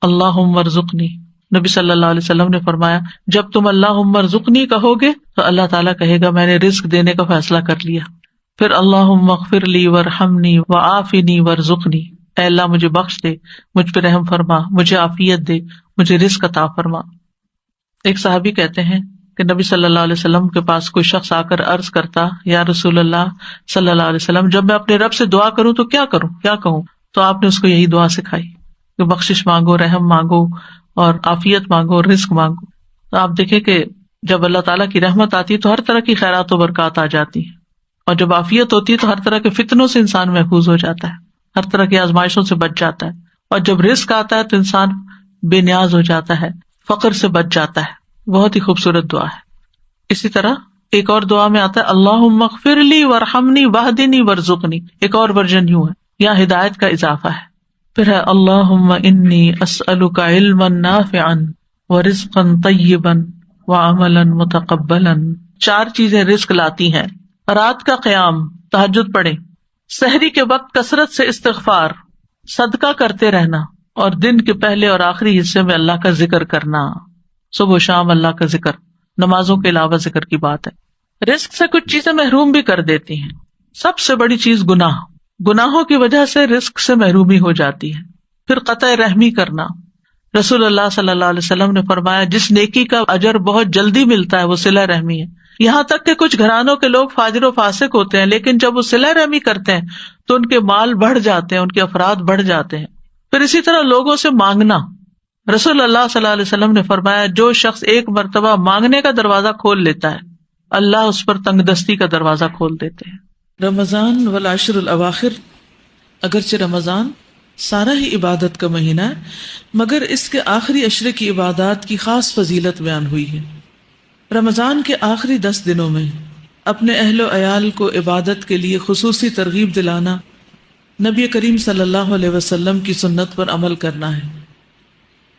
اللہم ارزقنی، نبی صلی اللہ علیہ وسلم نے فرمایا جب تم اللہم ارزقنی کہو گے تو اللہ تعالیٰ کہے گا میں نے رزق دینے کا فیصلہ کر لیا. پھر اللہم اغفر لی وارحمنی وعافنی وارزقنی، اے اللہ مجھے بخش دے، مجھ پہ رحم فرما، مجھے عافیت دے، مجھے رزق عطا فرما. ایک صحابی کہتے ہیں کہ نبی صلی اللہ علیہ وسلم کے پاس کوئی شخص آ کر عرض کرتا یا رسول اللہ صلی اللہ علیہ وسلم جب میں اپنے رب سے دعا کروں تو کیا کروں، کیا کہوں؟ تو آپ نے اس کو یہی دعا سکھائی کہ بخشش مانگو، رحم مانگو اور عافیت مانگو اور رزق مانگو. تو آپ دیکھیں کہ جب اللہ تعالیٰ کی رحمت آتی ہے تو ہر طرح کی خیرات و برکات آ جاتی ہیں، اور جب عافیت ہوتی ہے تو ہر طرح کے فتنوں سے انسان محفوظ ہو جاتا ہے، ہر طرح کی آزمائشوں سے بچ جاتا ہے، اور جب رزق آتا ہے تو انسان بے نیاز ہو جاتا ہے، فقر سے بچ جاتا ہے. بہت ہی خوبصورت دعا ہے. اسی طرح ایک اور دعا میں آتا ہے اللہم اغفر لی وارحمنی واہدنی وارزقنی، ایک اور ورژن یوں ہے، یہاں ہدایت کا اضافہ ہے. پھر ہے اللہم انی اسألک علما نافعا ورزقا طیبا وعملا متقبلا. 4 چیزیں رزق لاتی ہیں: رات کا قیام، تہجد پڑھیں، سحری کے وقت کثرت سے استغفار، صدقہ کرتے رہنا، اور دن کے پہلے اور آخری حصے میں اللہ کا ذکر کرنا. صبح و شام اللہ کا ذکر، نمازوں کے علاوہ ذکر کی بات ہے. رزق سے کچھ چیزیں محروم بھی کر دیتی ہیں. سب سے بڑی چیز گناہ، گناہوں کی وجہ سے رزق سے محرومی ہو جاتی ہے. پھر قطع رحمی کرنا. رسول اللہ صلی اللہ علیہ وسلم نے فرمایا جس نیکی کا اجر بہت جلدی ملتا ہے وہ صلہ رحمی ہے. یہاں تک کہ کچھ گھرانوں کے لوگ فاجر و فاسق ہوتے ہیں، لیکن جب وہ صلہ رحمی کرتے ہیں تو ان کے مال بڑھ جاتے ہیں، ان کے افراد بڑھ جاتے ہیں. پھر اسی طرح لوگوں سے مانگنا. رسول اللہ صلی اللہ علیہ وسلم نے فرمایا جو شخص ایک مرتبہ مانگنے کا دروازہ کھول لیتا ہے اللہ اس پر تنگ دستی کا دروازہ کھول دیتے ہیں. رمضان والعشر الاواخر، اگرچہ رمضان سارا ہی عبادت کا مہینہ ہے مگر اس کے آخری عشرے کی عبادات کی خاص فضیلت بیان ہوئی ہے. رمضان کے آخری 10 دنوں میں اپنے اہل و عیال کو عبادت کے لیے خصوصی ترغیب دلانا، نبی کریم صلی اللہ علیہ وسلم کی سنت پر عمل کرنا ہے.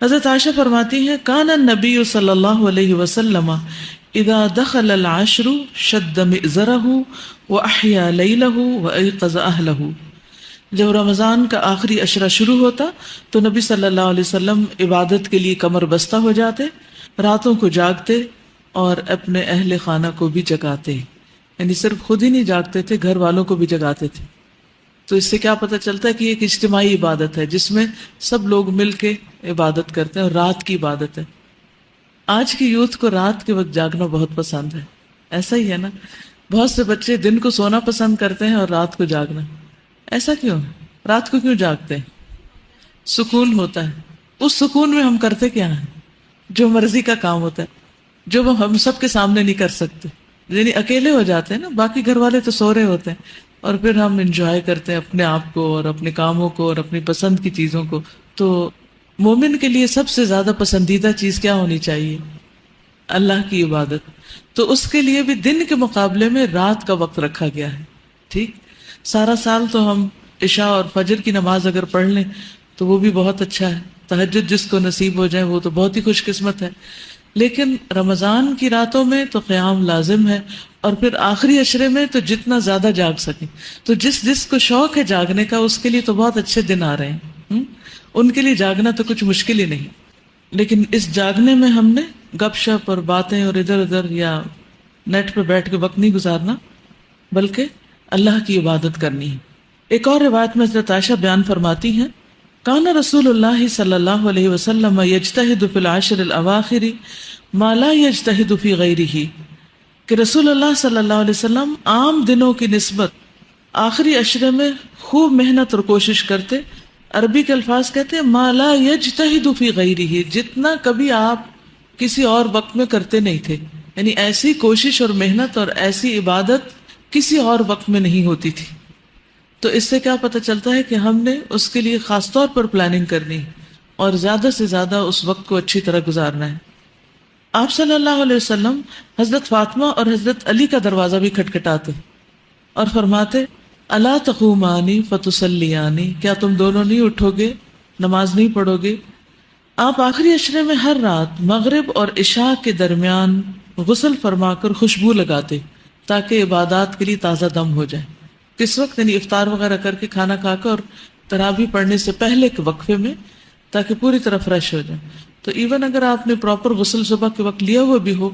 حضرت عائشہ فرماتی ہیں کان النبی صلی اللہ علیہ وسلم اذا دخل العشر شد مئزرہ واحیا لیلہ وایقظ اہلہ. جب رمضان کا آخری عشرہ شروع ہوتا تو نبی صلی اللہ علیہ وسلم عبادت کے لیے کمر بستہ ہو جاتے، راتوں کو جاگتے اور اپنے اہل خانہ کو بھی جگاتے. یعنی صرف خود ہی نہیں جاگتے تھے، گھر والوں کو بھی جگاتے تھے. تو اس سے کیا پتہ چلتا ہے کہ ایک اجتماعی عبادت ہے جس میں سب لوگ مل کے عبادت کرتے ہیں، اور رات کی عبادت ہے. آج کی یوتھ کو رات کے وقت جاگنا بہت پسند ہے، ایسا ہی ہے نا؟ بہت سے بچے دن کو سونا پسند کرتے ہیں اور رات کو جاگنا. ایسا کیوں ہے؟ رات کو کیوں جاگتے ہیں؟ سکون ہوتا ہے. اس سکون میں ہم کرتے کیا ہیں؟ جو مرضی کا کام ہوتا ہے، جو ہم سب کے سامنے نہیں کر سکتے. یعنی اکیلے ہو جاتے ہیں نا، باقی گھر والے تو سو رہے ہوتے ہیں، اور پھر ہم انجوائے کرتے ہیں اپنے آپ کو اور اپنے کاموں کو اور اپنی پسند کی چیزوں کو. تو مومن کے لیے سب سے زیادہ پسندیدہ چیز کیا ہونی چاہیے؟ اللہ کی عبادت. تو اس کے لیے بھی دن کے مقابلے میں رات کا وقت رکھا گیا ہے. ٹھیک، سارا سال تو ہم عشاء اور فجر کی نماز اگر پڑھ لیں تو وہ بھی بہت اچھا ہے، تہجد جس کو نصیب ہو جائے وہ تو بہت ہی خوش قسمت ہے. لیکن رمضان کی راتوں میں تو قیام لازم ہے، اور پھر آخری عشرے میں تو جتنا زیادہ جاگ سکیں. تو جس کو شوق ہے جاگنے کا اس کے لیے تو بہت اچھے دن آ رہے ہیں. ان کے لیے جاگنا تو کچھ مشکل ہی نہیں. لیکن اس جاگنے میں ہم نے گپ شپ اور باتیں اور ادھر ادھر یا نیٹ پہ بیٹھ کے وقت نہیں گزارنا، بلکہ اللہ کی عبادت کرنی ہے. ایک اور روایت میں حضرت عائشہ بیان فرماتی ہیں کان رسول اللہ صلی اللہ علیہ وسلم یجتہد فی العشر الاواخر ما لا یجتہد فی غیرہ، کہ رسول اللہ صلی اللہ علیہ وسلم عام دنوں کی نسبت آخری عشرے میں خوب محنت اور کوشش کرتے. عربی کے الفاظ کہتے ہیں ما لا یجتہد فی غیرہ، جتنا کبھی آپ کسی اور وقت میں کرتے نہیں تھے. یعنی ایسی کوشش اور محنت اور ایسی عبادت کسی اور وقت میں نہیں ہوتی تھی. تو اس سے کیا پتہ چلتا ہے کہ ہم نے اس کے لیے خاص طور پر پلاننگ کرنی اور زیادہ سے زیادہ اس وقت کو اچھی طرح گزارنا ہے. آپ صلی اللہ علیہ وسلم حضرت فاطمہ اور حضرت علی کا دروازہ بھی کھٹکھٹاتے اور فرماتے الا تقومانی فتصلیانی، کیا تم دونوں نہیں اٹھو گے، نماز نہیں پڑھو گے؟ آپ آخری عشرے میں ہر رات مغرب اور عشاء کے درمیان غسل فرما کر خوشبو لگاتے تاکہ عبادات کے لیے تازہ دم ہو جائے. کس وقت؟ یعنی افطار وغیرہ کر کے کھانا کھا کر اور تراویح پڑھنے سے پہلے کے وقفے میں تاکہ پوری طرح فریش ہو جائیں. تو ایون اگر آپ نے پراپر غسل صبح کے وقت لیا ہوا بھی ہو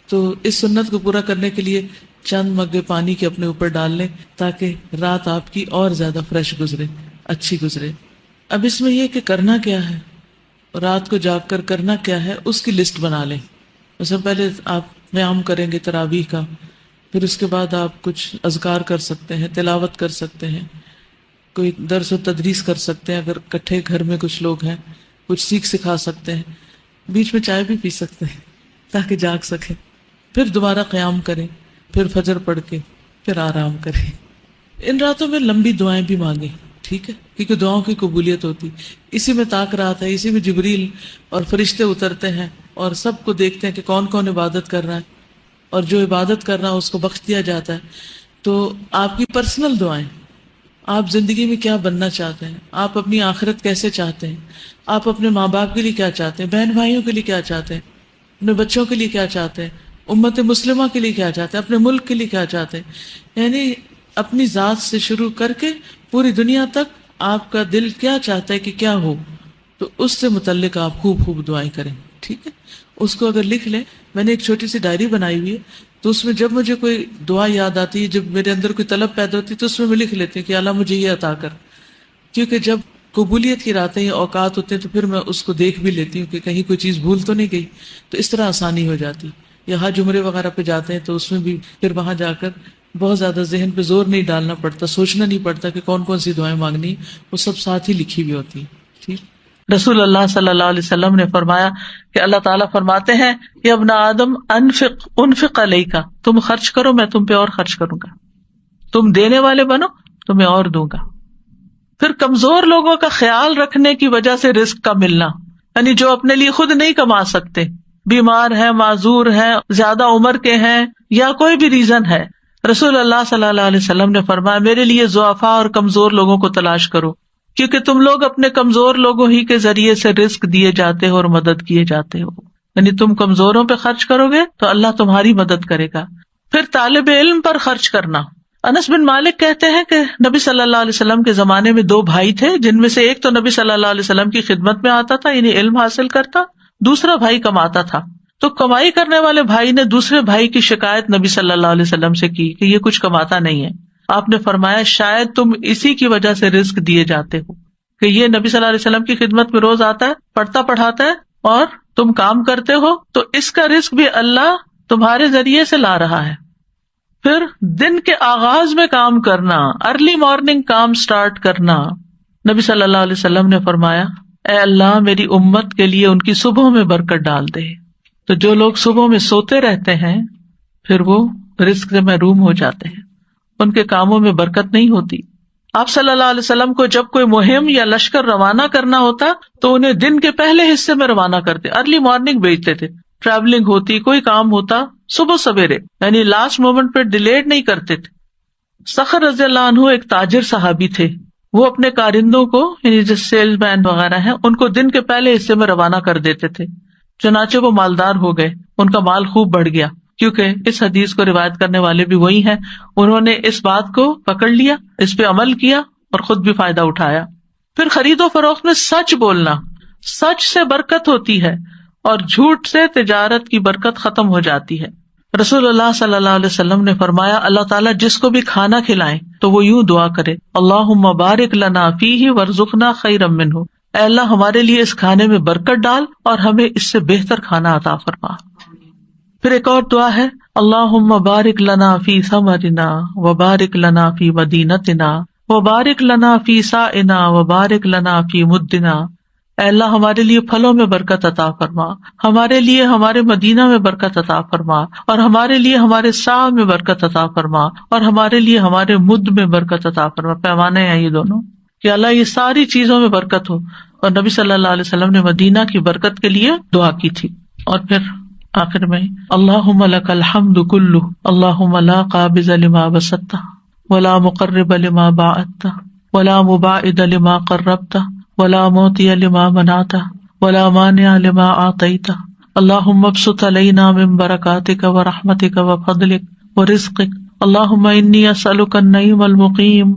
تو اس سنت کو پورا کرنے کے لیے چند مگے پانی کے اپنے اوپر ڈال لیں تاکہ رات آپ کی اور زیادہ فریش گزرے، اچھی گزرے. اب اس میں یہ کہ کرنا کیا ہے، رات کو جاگ کر کرنا کیا ہے، اس کی لسٹ بنا لیں. مثلا پہلے آپ قیام کریں گے تراویح کا، پھر اس کے بعد آپ کچھ اذکار کر سکتے ہیں، تلاوت کر سکتے ہیں، کوئی درس و تدریس کر سکتے ہیں، اگر کٹھے گھر میں کچھ لوگ ہیں کچھ سیکھ سکھا سکتے ہیں، بیچ میں چائے بھی پی سکتے ہیں تاکہ جاگ سکیں. پھر دوبارہ قیام کریں، پھر فجر پڑھ کے پھر آرام کریں. ان راتوں میں لمبی دعائیں بھی مانگیں، ٹھیک ہے، کیونکہ دعاؤں کی قبولیت ہوتی. اسی میں طاق رات ہے، اسی میں جبریل اور فرشتے اترتے ہیں اور سب کو دیکھتے ہیں کہ کون کون عبادت کر رہا ہے، اور جو عبادت کر رہا ہے اس کو بخش دیا جاتا ہے. تو آپ کی پرسنل دعائیں، آپ زندگی میں کیا بننا چاہتے ہیں، آپ اپنی آخرت کیسے چاہتے ہیں، آپ اپنے ماں باپ کے لیے کیا چاہتے ہیں، بہن بھائیوں کے لیے کیا چاہتے ہیں، اپنے بچوں کے لیے کیا چاہتے ہیں، امت مسلمہ کے لیے کیا چاہتے ہیں، اپنے ملک کے لیے کیا چاہتے ہیں، یعنی اپنی ذات سے شروع کر کے پوری دنیا تک آپ کا دل کیا چاہتا ہے کہ کیا ہو، تو اس سے متعلق آپ خوب خوب دعائیں کریں. ٹھیک ہے، اس کو اگر لکھ لیں. میں نے ایک چھوٹی سی ڈائری بنائی ہوئی ہے، تو اس میں جب مجھے کوئی دعا یاد آتی ہے، جب میرے اندر کوئی طلب پیدا ہوتی ہے، تو اس میں لکھ لیتی ہوں کہ اللہ مجھے یہ عطا کر. کیونکہ جب قبولیت کی راتیں یا اوقات ہوتے ہیں تو پھر میں اس کو دیکھ بھی لیتی ہوں کہ کہیں کوئی چیز بھول تو نہیں گئی، تو اس طرح آسانی ہو جاتی. یا حج عمرے وغیرہ پہ جاتے ہیں تو اس میں بھی پھر وہاں جا کر بہت زیادہ ذہن پہ زور نہیں ڈالنا پڑتا، سوچنا نہیں پڑتا کہ کون کون سی دعائیں مانگنی، وہ سب ساتھ ہی لکھی ہوئی ہوتی ہیں. ٹھیک. رسول اللہ صلی اللہ علیہ وسلم نے فرمایا کہ اللہ تعالیٰ فرماتے ہیں کہ ابن آدم انفق علیک، تم خرچ کرو میں تم پہ اور خرچ کروں گا، تم دینے والے بنو تمہیں اور دوں گا. پھر کمزور لوگوں کا خیال رکھنے کی وجہ سے رزق کا ملنا، یعنی جو اپنے لیے خود نہیں کما سکتے، بیمار ہیں، معذور ہیں، زیادہ عمر کے ہیں، یا کوئی بھی ریزن ہے، رسول اللہ صلی اللہ علیہ وسلم نے فرمایا میرے لیے ضعفاء اور کمزور لوگوں کو تلاش کرو، کیونکہ تم لوگ اپنے کمزور لوگوں ہی کے ذریعے سے رزق دیے جاتے ہو اور مدد کیے جاتے ہو. یعنی تم کمزوروں پہ خرچ کرو گے تو اللہ تمہاری مدد کرے گا. پھر طالب علم پر خرچ کرنا. انس بن مالک کہتے ہیں کہ نبی صلی اللہ علیہ وسلم کے زمانے میں 2 بھائی تھے، جن میں سے ایک تو نبی صلی اللہ علیہ وسلم کی خدمت میں آتا تھا، یعنی علم حاصل کرتا، دوسرا بھائی کماتا تھا. تو کمائی کرنے والے بھائی نے دوسرے بھائی کی شکایت نبی صلی اللہ علیہ وسلم سے کی کہ یہ کچھ کماتا نہیں ہے. آپ نے فرمایا شاید تم اسی کی وجہ سے رزق دیے جاتے ہو کہ یہ نبی صلی اللہ علیہ وسلم کی خدمت میں روز آتا ہے، پڑھتا پڑھاتا ہے، اور تم کام کرتے ہو، تو اس کا رزق بھی اللہ تمہارے ذریعے سے لا رہا ہے. پھر دن کے آغاز میں کام کرنا، ارلی مارننگ کام سٹارٹ کرنا. نبی صلی اللہ علیہ وسلم نے فرمایا اے اللہ میری امت کے لیے ان کی صبح میں برکت ڈال دے. تو جو لوگ صبح میں سوتے رہتے ہیں پھر وہ رزق سے محروم ہو جاتے ہیں، ان کے کاموں میں برکت نہیں ہوتی. آپ صلی اللہ علیہ وسلم کو جب کوئی مہم یا لشکر روانہ کرنا ہوتا تو انہیں دن کے پہلے حصے میں روانہ کرتے، ارلی مارننگ بھیجتے تھے. ٹریولنگ ہوتی، کوئی کام ہوتا، صبح سویرے، یعنی لاسٹ مومنٹ پہ ڈیلیڈ نہیں کرتے تھے. سخر رضی اللہ عنہ ایک تاجر صحابی تھے، وہ اپنے کارندوں کو یعنی جو سیلز مین وغیرہ ہیں ان کو دن کے پہلے حصے میں روانہ کر دیتے تھے. چنانچہ وہ مالدار ہو گئے، ان کا مال خوب بڑھ گیا، کیونکہ اس حدیث کو روایت کرنے والے بھی وہی ہیں. انہوں نے اس بات کو پکڑ لیا، اس پہ عمل کیا اور خود بھی فائدہ اٹھایا. پھر خرید و فروخت میں سچ بولنا، سچ سے برکت ہوتی ہے اور جھوٹ سے تجارت کی برکت ختم ہو جاتی ہے. رسول اللہ صلی اللہ علیہ وسلم نے فرمایا اللہ تعالیٰ جس کو بھی کھانا کھلائے تو وہ یوں دعا کرے اللہم بارک لنا فیہ وارزقنا خیرا منہ، اے اللہ ہمارے لیے اس کھانے میں برکت ڈال اور ہمیں اس سے بہتر کھانا عطا فرما. پھر ایک اور دعا ہے اللہم بارک لنا فی ثمرنا وبارک لنا فی مدینتنا وبارک لنا فی سائنا وبارک لنا فی مدنا. اے اللہ ہمارے لیے پھلوں میں برکت عطا فرما، ہمارے لیے ہمارے مدینہ میں برکت عطا فرما، اور ہمارے لیے ہمارے سا میں برکت عطا فرما، اور ہمارے لیے ہمارے مد میں برکت عطا فرما. پیمانے ہیں یہ دونوں کہ اللہ یہ ساری چیزوں میں برکت ہو. اور نبی صلی اللہ علیہ وسلم نے مدینہ کی برکت کے لیے دعا کی تھی. اور پھر آخر میں اللہم لک الحمد کلہ اللہم لا قابض لما بسطت ولا مقرب لما باعدت ولا مباعد لما قربت ولا معطی لما منعت ولا مانع لما اعطیت. اللہم ابسط علینا من برکاتک ورحمتک وفضلک ورزقک. اللہم انی اسألک النعیم المقیم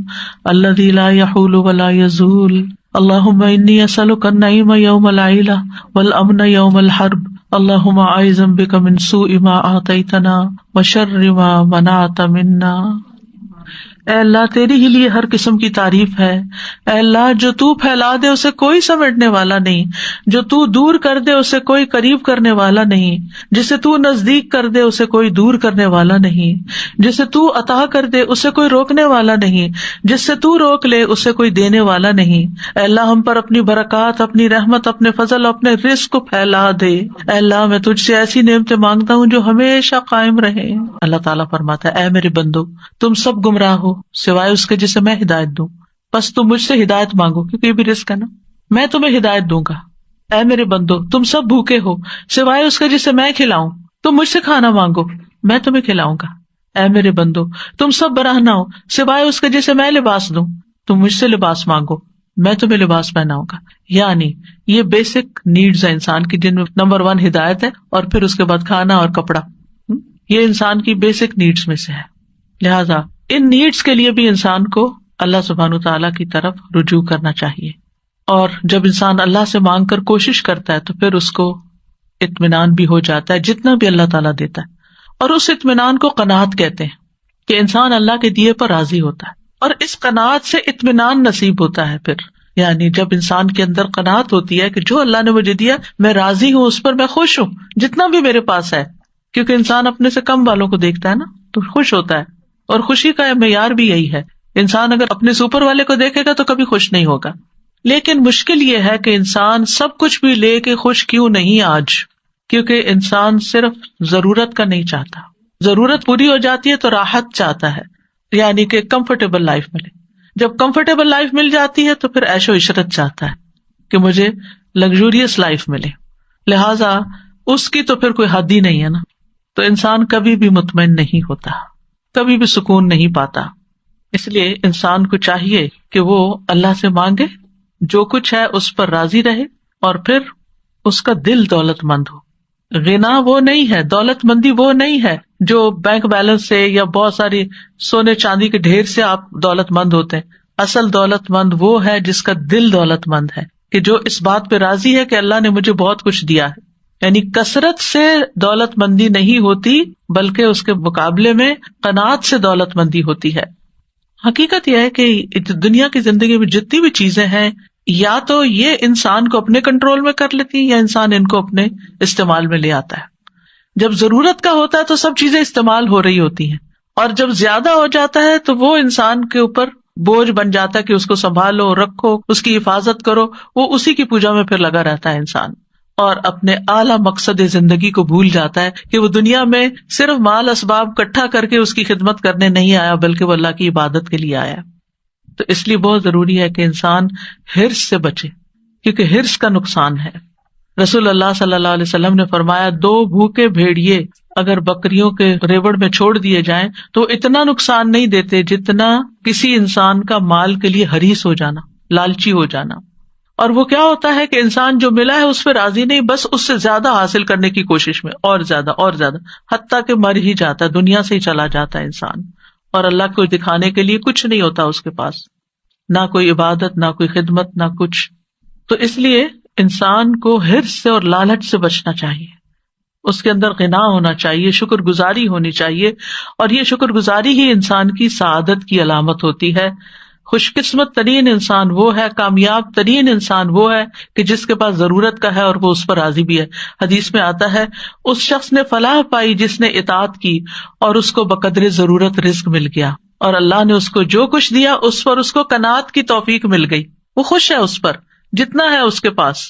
الذی لا یحول ولا یزول. اللہم انی اسألک النعیم یوم العیلہ والامن یوم الحرب اللہم اعوذ بک من سوء ما اعطیتنا وشر ما منعت منا۔ اے اللہ تیری ہی لیے ہر قسم کی تعریف ہے، اے اللہ جو تو پھیلا دے اسے کوئی سمیٹنے والا نہیں، جو تو دور کر دے اسے کوئی قریب کرنے والا نہیں، جسے تو نزدیک کر دے اسے کوئی دور کرنے والا نہیں، جسے تو عطا کر دے اسے کوئی روکنے والا نہیں، جس سے تو روک لے اسے کوئی دینے والا نہیں۔ اے اللہ ہم پر اپنی برکات، اپنی رحمت، اپنے فضل، اپنے رزق کو پھیلا دے۔ اے اللہ میں تجھ سے ایسی نعمتیں مانگتا ہوں جو ہمیشہ قائم رہے۔ اللہ تعالیٰ فرماتا ہے اے میرے بندو تم سب گمراہ ہو سوائے اس کے جسے میں ہدایت دوں، بس تم مجھ سے ہدایت مانگو کیونکہ یہ بھی رزق ہے نا، میں تمہیں ہدایت دوں گا۔ اے میرے بندو تم سب بھوکے ہو سوائے اس کے جسے میں کھلاؤں، تم مجھ سے کھانا مانگو میں تمہیں کھلاؤں گا۔ اے میرے بندو تم سب برہنہ ہو سوائے اس کے جسے میں لباس دوں، تم مجھ سے لباس مانگو میں تمہیں لباس پہناؤں گا۔ یعنی یہ بیسک نیڈز ہے انسان کی، جن میں نمبر 1 ہدایت ہے اور پھر اس کے بعد کھانا اور کپڑا، یہ انسان کی بیسک نیڈز میں سے ہے۔ لہذا ان نیڈز کے لیے بھی انسان کو اللہ سبحانہ تعالیٰ کی طرف رجوع کرنا چاہیے، اور جب انسان اللہ سے مانگ کر کوشش کرتا ہے تو پھر اس کو اطمینان بھی ہو جاتا ہے جتنا بھی اللہ تعالیٰ دیتا ہے، اور اس اطمینان کو قناعت کہتے ہیں کہ انسان اللہ کے دیے پر راضی ہوتا ہے، اور اس قناعت سے اطمینان نصیب ہوتا ہے۔ پھر یعنی جب انسان کے اندر قناعت ہوتی ہے کہ جو اللہ نے مجھے دیا میں راضی ہوں، اس پر میں خوش ہوں جتنا بھی میرے پاس ہے، کیونکہ انسان اپنے سے کم والوں کو دیکھتا ہے نا تو خوش ہوتا ہے، اور خوشی کا معیار بھی یہی ہے۔ انسان اگر اپنے سے اوپر والے کو دیکھے گا تو کبھی خوش نہیں ہوگا، لیکن مشکل یہ ہے کہ انسان سب کچھ بھی لے کے خوش کیوں نہیں آج، کیونکہ انسان صرف ضرورت کا نہیں چاہتا، ضرورت پوری ہو جاتی ہے تو راحت چاہتا ہے، یعنی کہ کمفرٹیبل لائف ملے۔ جب کمفرٹیبل لائف مل جاتی ہے تو پھر عیش و عشرت چاہتا ہے کہ مجھے لگژوریس لائف ملے، لہذا اس کی تو پھر کوئی حد ہی نہیں ہے نا، تو انسان کبھی بھی مطمئن نہیں ہوتا، کبھی بھی سکون نہیں پاتا۔ اس لیے انسان کو چاہیے کہ وہ اللہ سے مانگے، جو کچھ ہے اس پر راضی رہے، اور پھر اس کا دل دولت مند ہو۔ غنا وہ نہیں ہے، دولت مندی وہ نہیں ہے جو بینک بیلنس سے یا بہت ساری سونے چاندی کے ڈھیر سے آپ دولت مند ہوتے ہیں۔ اصل دولت مند وہ ہے جس کا دل دولت مند ہے، کہ جو اس بات پہ راضی ہے کہ اللہ نے مجھے بہت کچھ دیا ہے۔ یعنی کثرت سے دولت مندی نہیں ہوتی، بلکہ اس کے مقابلے میں قناعت سے دولت مندی ہوتی ہے۔ حقیقت یہ ہے کہ دنیا کی زندگی میں جتنی بھی چیزیں ہیں، یا تو یہ انسان کو اپنے کنٹرول میں کر لیتی یا انسان ان کو اپنے استعمال میں لے آتا ہے۔ جب ضرورت کا ہوتا ہے تو سب چیزیں استعمال ہو رہی ہوتی ہیں، اور جب زیادہ ہو جاتا ہے تو وہ انسان کے اوپر بوجھ بن جاتا ہے کہ اس کو سنبھالو، رکھو، اس کی حفاظت کرو، وہ اسی کی پوجا میں پھر لگا رہتا ہے انسان، اور اپنے اعلیٰ مقصد زندگی کو بھول جاتا ہے کہ وہ دنیا میں صرف مال اسباب اکٹھا کر کے اس کی خدمت کرنے نہیں آیا، بلکہ وہ اللہ کی عبادت کے لیے آیا۔ تو اس لیے بہت ضروری ہے کہ انسان حرص سے بچے، کیونکہ حرص کا نقصان ہے۔ رسول اللہ صلی اللہ علیہ وسلم نے فرمایا 2 بھوکے بھیڑیے اگر بکریوں کے ریوڑ میں چھوڑ دیے جائیں تو اتنا نقصان نہیں دیتے جتنا کسی انسان کا مال کے لیے حریص ہو جانا، لالچی ہو جانا۔ اور وہ کیا ہوتا ہے کہ انسان جو ملا ہے اس پہ راضی نہیں، بس اس سے زیادہ حاصل کرنے کی کوشش میں، اور زیادہ اور زیادہ، حتیٰ کہ مر ہی جاتا ہے، دنیا سے ہی چلا جاتا ہے انسان، اور اللہ کو دکھانے کے لیے کچھ نہیں ہوتا اس کے پاس، نہ کوئی عبادت، نہ کوئی خدمت، نہ کچھ۔ تو اس لیے انسان کو حرص سے اور لالچ سے بچنا چاہیے، اس کے اندر غنا ہونا چاہیے، شکر گزاری ہونی چاہیے، اور یہ شکر گزاری ہی انسان کی سعادت کی علامت ہوتی ہے۔ خوش قسمت ترین انسان وہ ہے، کامیاب ترین انسان وہ ہے کہ جس کے پاس ضرورت کا ہے اور وہ اس پر راضی بھی ہے۔ حدیث میں آتا ہے اس شخص نے فلاح پائی جس نے اطاعت کی اور اس کو بقدر ضرورت رزق مل گیا، اور اللہ نے اس کو جو کچھ دیا اس پر اس کو قناعت کی توفیق مل گئی، وہ خوش ہے اس پر جتنا ہے اس کے پاس۔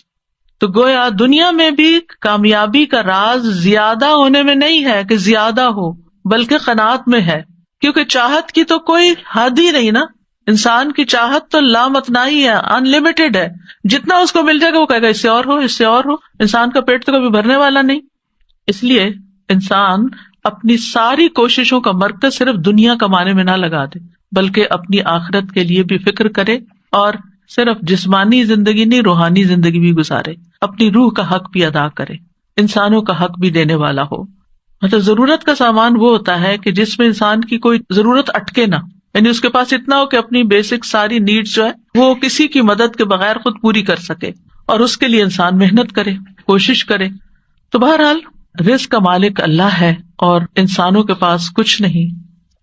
تو گویا دنیا میں بھی کامیابی کا راز زیادہ ہونے میں نہیں ہے کہ زیادہ ہو، بلکہ قناعت میں ہے، کیونکہ چاہت کی تو کوئی حد ہی نہیں نا، انسان کی چاہت تو لامتناہی ہے، ان لمیٹڈ ہے، جتنا اس کو مل جائے گا وہ کہے گا اس سے اور ہو، اس سے اور ہو۔ انسان کا پیٹ تو کبھی بھرنے والا نہیں، اس لیے انسان اپنی ساری کوششوں کا مرکز صرف دنیا کمانے میں نہ لگا دے، بلکہ اپنی آخرت کے لیے بھی فکر کرے، اور صرف جسمانی زندگی نہیں، روحانی زندگی بھی گزارے، اپنی روح کا حق بھی ادا کرے، انسانوں کا حق بھی دینے والا ہو۔ مطلب ضرورت کا سامان وہ ہوتا ہے کہ جس میں انسان کی کوئی ضرورت اٹکے نہ، یعنی اس کے پاس اتنا ہو کہ اپنی بیسک ساری نیڈس جو ہے وہ کسی کی مدد کے بغیر خود پوری کر سکے، اور اس کے لیے انسان محنت کرے، کوشش کرے. تو بہرحال رزق کا مالک اللہ ہے اور انسانوں کے پاس کچھ نہیں.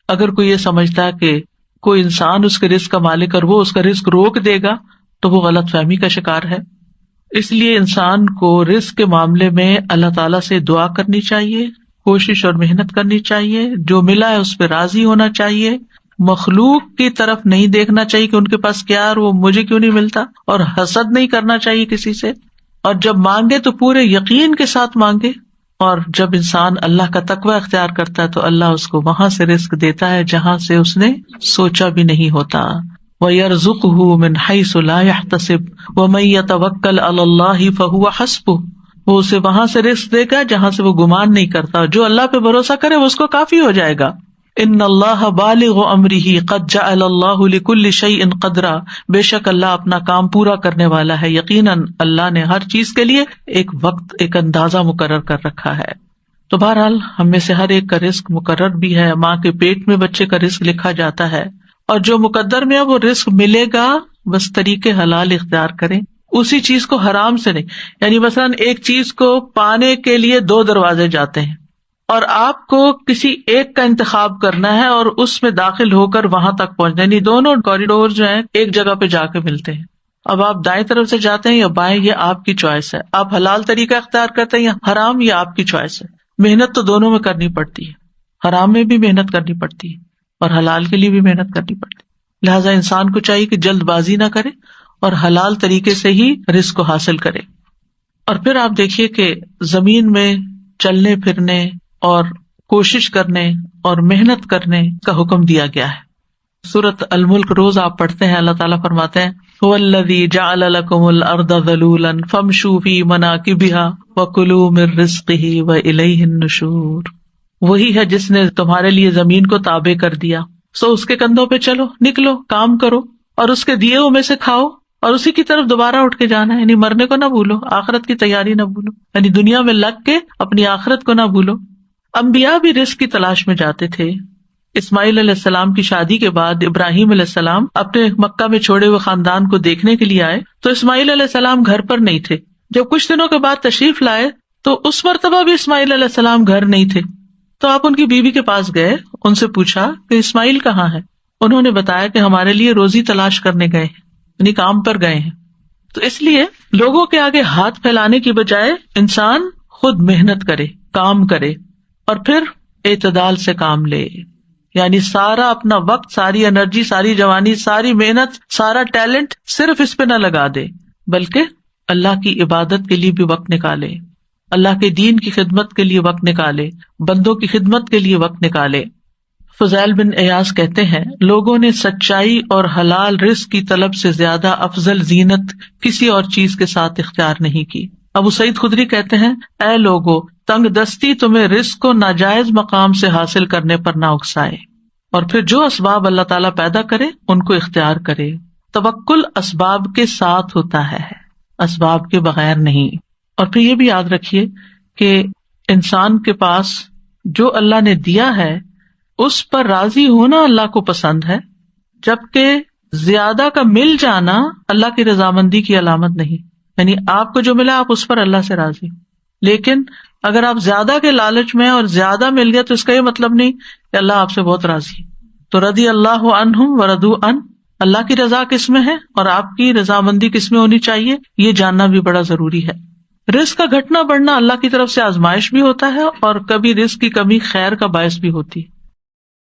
اگر کوئی یہ سمجھتا ہے کہ کوئی انسان اس کے رزق کا مالک اور وہ اس کا رزق روک دے گا تو وہ غلط فہمی کا شکار ہے. اس لیے انسان کو رزق کے معاملے میں اللہ تعالیٰ سے دعا کرنی چاہیے، کوشش اور محنت کرنی چاہیے، جو ملا ہے اس پہ راضی ہونا چاہیے، مخلوق کی طرف نہیں دیکھنا چاہیے کہ ان کے پاس کیا اور وہ مجھے کیوں نہیں ملتا، اور حسد نہیں کرنا چاہیے کسی سے. اور جب مانگے تو پورے یقین کے ساتھ مانگے، اور جب انسان اللہ کا تقوی اختیار کرتا ہے تو اللہ اس کو وہاں سے رزق دیتا ہے جہاں سے اس نے سوچا بھی نہیں ہوتا. وَيَرْزُقْهُ مِنْ حَيْثُ لَا يَحْتَسِبُ وَمَن يَتَوَكَّلْ عَلَى اللَّهِ فَهُوَ حَسْبُهُ، وہ اسے وہاں سے رزق دے گا جہاں سے وہ گمان نہیں کرتا، جو اللہ پہ بھروسہ کرے وہ اس کو کافی ہو جائے گا. ان اللہ بالغ امرہ قد جعل اللہ لکل شیء قدرا، بے شک اللہ اپنا کام پورا کرنے والا ہے، یقیناً اللہ نے ہر چیز کے لیے ایک وقت، ایک اندازہ مقرر کر رکھا ہے. تو بہرحال ہم میں سے ہر ایک کا رزق مقرر بھی ہے، ماں کے پیٹ میں بچے کا رزق لکھا جاتا ہے، اور جو مقدر میں ہے وہ رزق ملے گا، بس طریقے حلال اختیار کریں، اسی چیز کو حرام سے نہیں. یعنی مثلاً ایک چیز کو پانے کے لیے 2 دروازے جاتے ہیں اور آپ کو کسی ایک کا انتخاب کرنا ہے اور اس میں داخل ہو کر وہاں تک پہنچنا، یعنی دونوں کوریڈور جو ہیں ایک جگہ پہ جا کے ملتے ہیں. اب آپ دائیں طرف سے جاتے ہیں یا بائیں، یہ آپ کی چوائس ہے. آپ حلال طریقہ اختیار کرتے ہیں یا حرام، یہ آپ کی چوائس ہے. محنت تو دونوں میں کرنی پڑتی ہے، حرام میں بھی محنت کرنی پڑتی ہے اور حلال کے لیے بھی محنت کرنی پڑتی ہے. لہٰذا انسان کو چاہیے کہ جلد بازی نہ کرے اور حلال طریقے سے ہی رزق کو حاصل کرے. اور پھر آپ دیکھیے کہ زمین میں چلنے پھرنے اور کوشش کرنے اور محنت کرنے کا حکم دیا گیا ہے. سورۃ الملک روز آپ پڑھتے ہیں، اللہ تعالیٰ فرماتے ہیں هو الذی جعل لکم الارض ذلولا فامشوا فی مناکبها وکلوا من رزقہ والیہ النشور. وہی ہے جس نے تمہارے لیے زمین کو تابع کر دیا، سو اس کے کندھوں پہ چلو، نکلو، کام کرو اور اس کے دیے ہوئے میں سے کھاؤ، اور اسی کی طرف دوبارہ اٹھ کے جانا ہے. یعنی مرنے کو نہ بھولو، آخرت کی تیاری نہ بھولو، یعنی دنیا میں لگ کے اپنی آخرت کو نہ بھولو. انبیاء بھی رزق کی تلاش میں جاتے تھے. اسماعیل علیہ السلام کی شادی کے بعد ابراہیم علیہ السلام اپنے مکہ میں چھوڑے ہوئے خاندان کو دیکھنے کے لیے آئے تو اسماعیل علیہ السلام گھر پر نہیں تھے. جب کچھ دنوں کے بعد تشریف لائے تو اس مرتبہ بھی اسماعیل علیہ السلام گھر نہیں تھے. تو آپ ان کی بیوی کے پاس گئے، ان سے پوچھا کہ اسماعیل کہاں ہے؟ انہوں نے بتایا کہ ہمارے لیے روزی تلاش کرنے گئے ہیں، یعنی کام پر گئے ہیں. تو اس لیے لوگوں کے آگے ہاتھ پھیلانے کی بجائے انسان خود محنت کرے، کام کرے، اور پھر اعتدال سے کام لے. یعنی سارا اپنا وقت، ساری انرجی، ساری جوانی، ساری محنت، سارا ٹیلنٹ صرف اس پہ نہ لگا دے، بلکہ اللہ کی عبادت کے لیے بھی وقت نکالے، اللہ کے دین کی خدمت کے لیے وقت نکالے، بندوں کی خدمت کے لیے وقت نکالے. فضیل بن ایاز کہتے ہیں لوگوں نے سچائی اور حلال رزق کی طلب سے زیادہ افضل زینت کسی اور چیز کے ساتھ اختیار نہیں کی. ابو سعید خدری کہتے ہیں اے لوگو، تنگ دستی تمہیں رزق کو ناجائز مقام سے حاصل کرنے پر نہ اکسائے، اور پھر جو اسباب اللہ تعالیٰ پیدا کرے ان کو اختیار کرے. توکل اسباب کے ساتھ ہوتا ہے، اسباب کے بغیر نہیں. اور پھر یہ بھی یاد رکھیے کہ انسان کے پاس جو اللہ نے دیا ہے اس پر راضی ہونا اللہ کو پسند ہے، جبکہ زیادہ کا مل جانا اللہ کی رضامندی کی علامت نہیں. یعنی آپ کو جو ملا آپ اس پر اللہ سے راضی، لیکن اگر آپ زیادہ کے لالچ میں اور زیادہ مل گیا تو اس کا یہ مطلب نہیں کہ اللہ آپ سے بہت راضی. تو رضی اللہ عنہم ورضوا عنہ، اللہ کی رضا کس میں ہے اور آپ کی رضامندی کس میں ہونی چاہیے، یہ جاننا بھی بڑا ضروری ہے. رزق کا گھٹنا بڑھنا اللہ کی طرف سے آزمائش بھی ہوتا ہے، اور کبھی رزق کی کمی خیر کا باعث بھی ہوتی ہے.